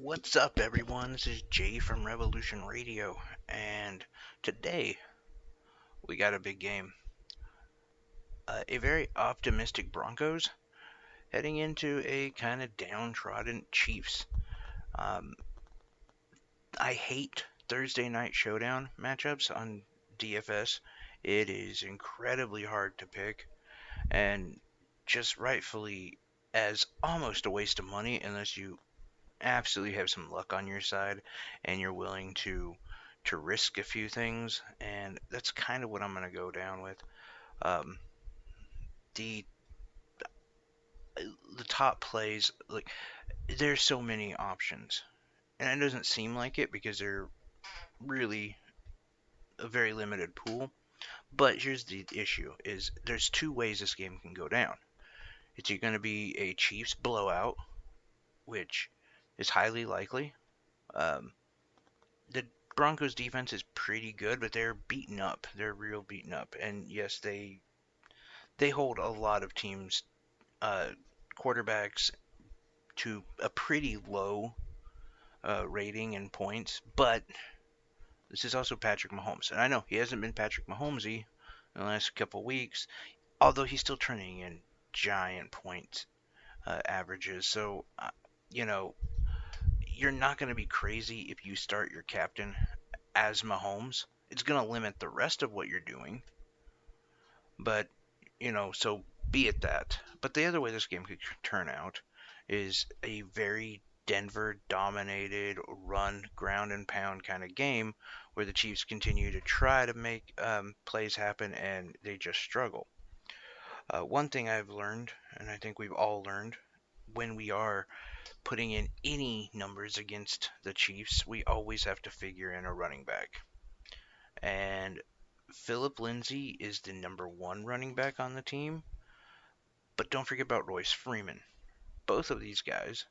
What's up, everyone? This is Jay from Revolution Radio, and today we got a big game. A very optimistic Broncos heading into a kind of downtrodden Chiefs. Um, I hate Thursday night showdown matchups on DFS. It is incredibly hard to pick, and just rightfully as almost a waste of money unless you absolutely have some luck on your side and you're willing to risk a few things, and that's kind of what I'm going to go down with. Um, the the top plays, like, there's so many options, and it doesn't seem like it because they're really a very limited pool. But here's the issue: is there's two ways this game can go down. It's either going to be a Chiefs blowout, which is highly likely. Um, the Broncos defense is pretty good, but they're beaten up. They're real beaten up, and yes, they hold a lot of teams' uh, quarterbacks to a pretty low rating and points. But this is also Patrick Mahomes, and I know he hasn't been Patrick Mahomesy in the last couple weeks, although he's still turning in giant point averages. So you know you're not going to be crazy if you start your captain as Mahomes. It's going to limit the rest of what you're doing, but so be it that. But the other way this game could turn out is a very Denver dominated run, ground and pound kind of game where the Chiefs continue to try to make plays happen and they just struggle. One thing I've learned, and I think we've all learned, when we are putting in any numbers against the Chiefs, we always have to figure in a running back. And Philip Lindsey is the number one running back on the team, but don't forget about Royce Freeman. Both of these guys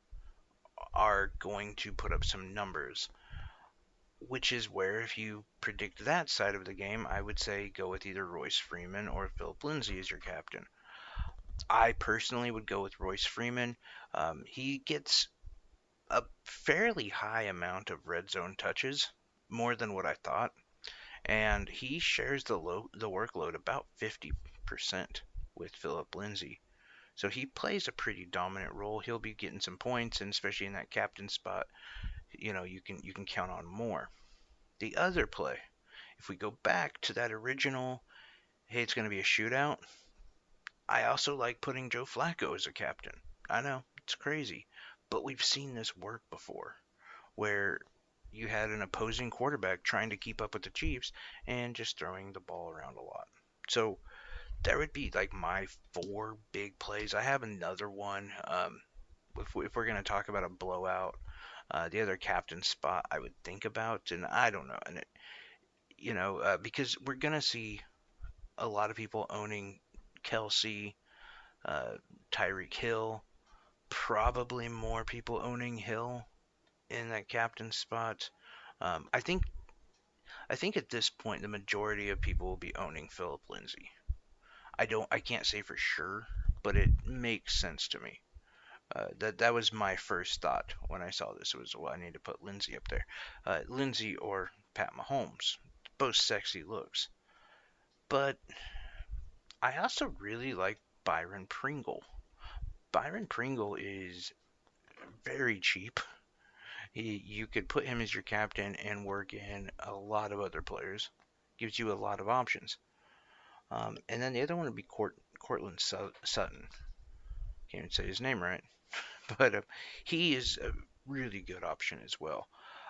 are going to put up some numbers, which is where, if you predict that side of the game, I would say go with either Royce Freeman or Philip Lindsay as your captain. I personally would go with Royce Freeman. He gets a fairly high amount of red zone touches, more than what I thought, and he shares the workload about 50% with Philip Lindsay. So he plays a pretty dominant role. He'll be getting some points, and especially in that captain spot, you can count on more. The other play, if we go back to that original, hey, it's going to be a shootout. I also like putting Joe Flacco as a captain. I know it's crazy, but we've seen this work before, where you had an opposing quarterback trying to keep up with the Chiefs and just throwing the ball around a lot. So that would be like my four big plays. I have another one. If we're going to talk about a blowout, the other captain spot I would think about, and I don't know, and because we're going to see a lot of people owning Kelce, uh, Tyreek Hill, probably more people owning Hill in that captain spot. Um, I think I think at this point the majority of people will be owning Philip Lindsay. I can't say for sure, but it makes sense to me. That was my first thought when I saw this was, well, I need to put Lindsay up there. Lindsay or Pat Mahomes, both sexy looks. But I also really like Byron Pringle. Byron Pringle is very cheap. You could put him as your captain and work in a lot of other players. Gives you a lot of options. And then the other one would be Cortland Sutton. Can't even say his name right, but he is a really good option as well.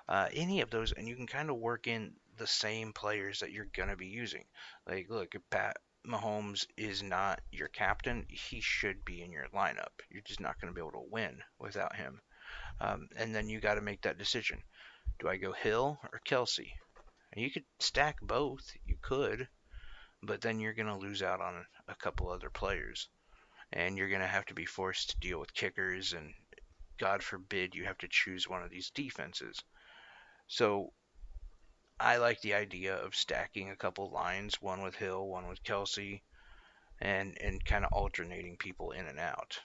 Any of those, and you can kind of work in the same players that you're gonna be using. Like, look, if Pat Mahomes is not your captain, he should be in your lineup. You're just not gonna be able to win without him. And then you got to make that decision. Do I go Hill or Kelce? And you could stack both. You could, but then you're going to lose out on a couple other players. And you're going to have to be forced to deal with kickers, and God forbid you have to choose one of these defenses. So I like the idea of stacking a couple lines, one with Hill, one with Kelce, and kind of alternating people in and out.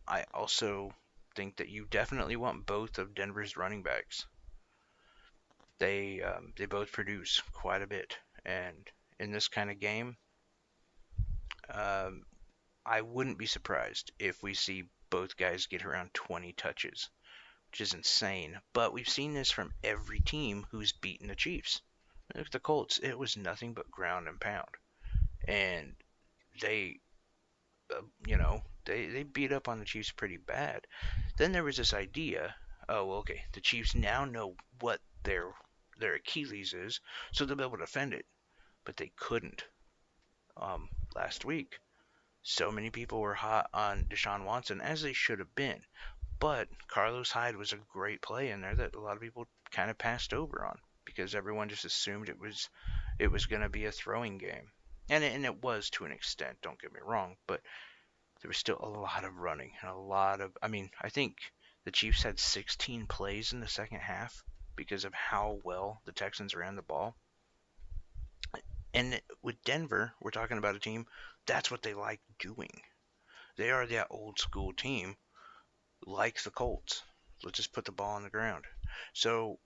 I also think that you definitely want both of Denver's running backs. They both produce quite a bit, and in this kind of game, um, I wouldn't be surprised if we see both guys get around 20 touches, which is insane. But we've seen this from every team who's beaten the Chiefs. Look at the Colts; it was nothing but ground and pound, and they, they beat up on the Chiefs pretty bad. Then there was this idea, oh, well, okay, the Chiefs now know what their Achilles is, so they'll be able to defend it. But they couldn't last week. So many people were hot on Deshaun Watson, as they should have been. But Carlos Hyde was a great play in there that a lot of people kind of passed over on because everyone just assumed it was going to be a throwing game. And it was to an extent, don't get me wrong, but there was still a lot of running and a lot of. I mean, I think the Chiefs had 16 plays in the second half because of how well the Texans ran the ball. And with Denver, we're talking about a team that's what they like doing. They are that old school team, like the Colts. Let's just put the ball on the ground. So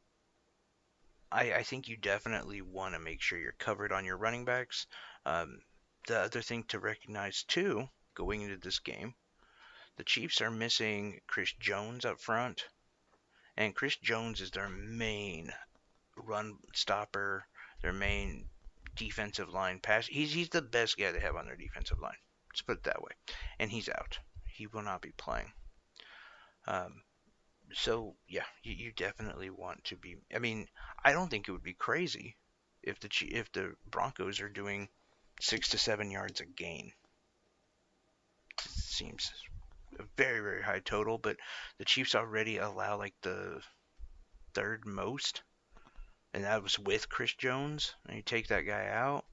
I think you definitely want to make sure you're covered on your running backs. Um, the other thing to recognize too, going into this game, the Chiefs are missing Chris Jones up front, and Chris Jones is their main run stopper, their main defensive line pass. He's the best guy they have on their defensive line. Let's put it that way. And he's out. He will not be playing. Um, so yeah, you definitely want to be. I mean, I don't think it would be crazy if the Broncos are doing 6 to 7 yards a gain. It seems a very very high total, but the Chiefs already allow like the third most, and that was with Chris Jones. And you take that guy out,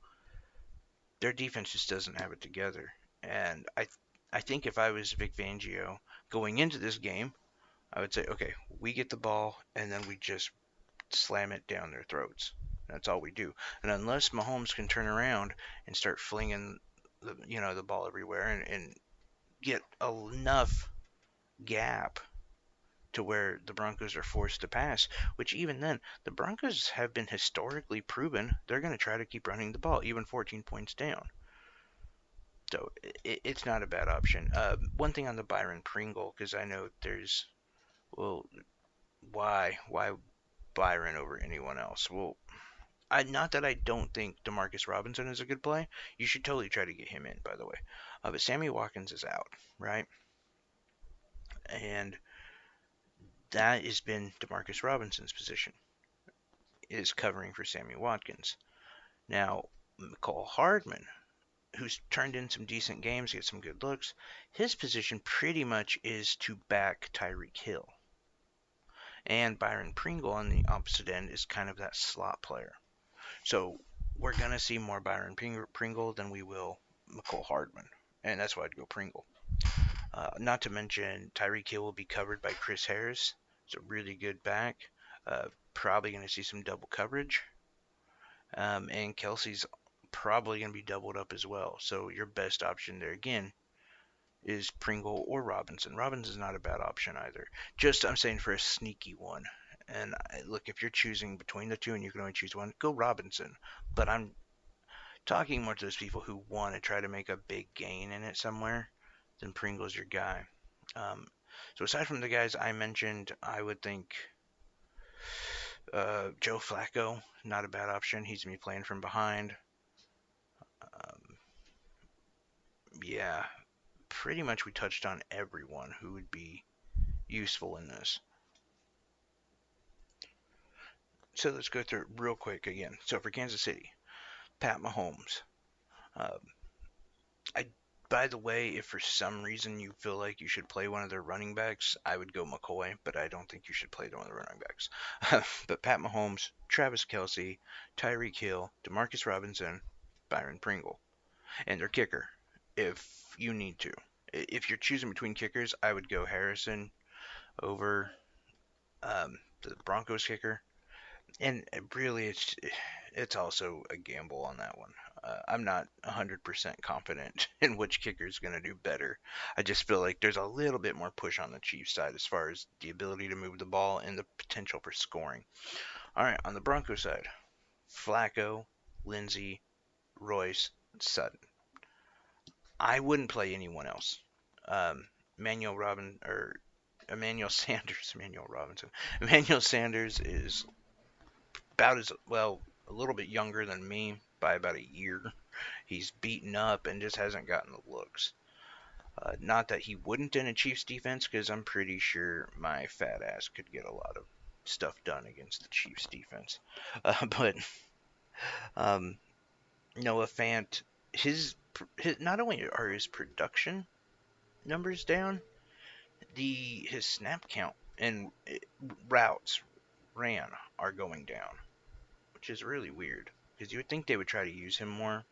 their defense just doesn't have it together. And I think if I was Vic Fangio going into this game, I would say, okay, we get the ball and then we just slam it down their throats. That's all we do. And unless Mahomes can turn around and start flinging the ball everywhere and get enough gap to where the Broncos are forced to pass, which even then, the Broncos have been historically proven they're going to try to keep running the ball, even 14 points down. So it's not a bad option. One thing on the Byron Pringle, because I know there's, well, why Byron over anyone else? Well, not that I don't think Demarcus Robinson is a good play. You should totally try to get him in, by the way. But Sammy Watkins is out, right? And that has been Demarcus Robinson's position, is covering for Sammy Watkins. Now, Mecole Hardman, who's turned in some decent games, get some good looks, his position pretty much is to back Tyreek Hill. And Byron Pringle on the opposite end is kind of that slot player. So we're going to see more Byron Pringle than we will Mecole Hardman. And that's why I'd go Pringle. Not to mention Tyreek Hill will be covered by Chris Harris. It's a really good back. Probably going to see some double coverage. And Kelce's probably going to be doubled up as well. So your best option there again is Pringle or Robinson. Robinson's not a bad option either. Just I'm saying for a sneaky one. And look, if you're choosing between the two and you can only choose one, go Robinson. But I'm talking more to those people who want to try to make a big gain in it somewhere, then Pringle's your guy. So aside from the guys I mentioned, I would think Joe Flacco, not a bad option. He's going to be playing from behind. Yeah, pretty much we touched on everyone who would be useful in this. So let's go through it real quick again. So for Kansas City, Pat Mahomes. I By the way, if for some reason you feel like you should play one of their running backs, I would go McCoy, but I don't think you should play one of the running backs. But Pat Mahomes, Travis Kelce, Tyreek Hill, Demarcus Robinson, Byron Pringle, and their kicker, if you need to. If you're choosing between kickers, I would go Harrison over the Broncos kicker. And really, it's also a gamble on that one. I'm not 100% confident in which kicker is going to do better. I just feel like there's a little bit more push on the Chiefs side as far as the ability to move the ball and the potential for scoring. All right, on the Broncos side, Flacco, Lindsey, Royce, Sutton. I wouldn't play anyone else. Um, Emmanuel Robin or Emmanuel Sanders, Emmanuel Robinson. Emmanuel Sanders is about as well a little bit younger than me by about a year. He's beaten up and just hasn't gotten the looks. Not that he wouldn't in a Chiefs defense, because I'm pretty sure my fat ass could get a lot of stuff done against the Chiefs defense. But um, Noah Fant, his not only are his production numbers down, his snap count and routes ran are going down, which is really weird because you would think they would try to use him more.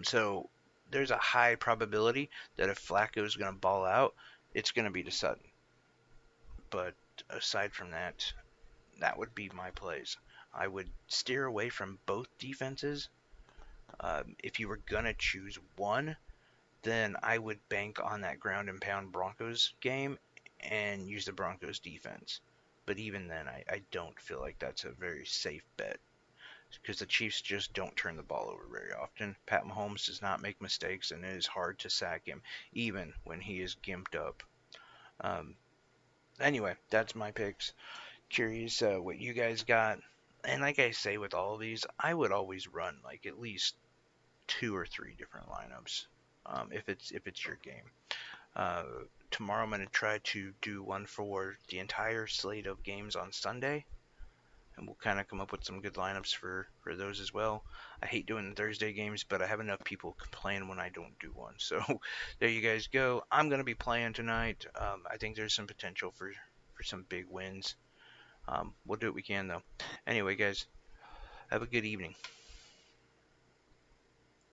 So there's a high probability that if Flacco is going to ball out, it's going to be to Sutton. But aside from that, that would be my plays. I would steer away from both defenses. If you were going to choose one, then I would bank on that ground and pound Broncos game and use the Broncos defense. But even then, I don't feel like that's a very safe bet because the Chiefs just don't turn the ball over very often. Pat Mahomes does not make mistakes, and it is hard to sack him, even when he is gimped up. Um, anyway, that's my picks. Curious what you guys got. And like I say with all of these, I would always run like at least 2 or 3 different lineups if it's your game. Uh, Tomorrow I'm going to try to do one for the entire slate of games on Sunday, and we'll kind of come up with some good lineups for those as well. I hate doing the Thursday games, but I have enough people complain when I don't do one. So there you guys go. I'm going to be playing tonight. I think there's some potential for some big wins. We'll do what we can, though. Anyway, guys, have a good evening.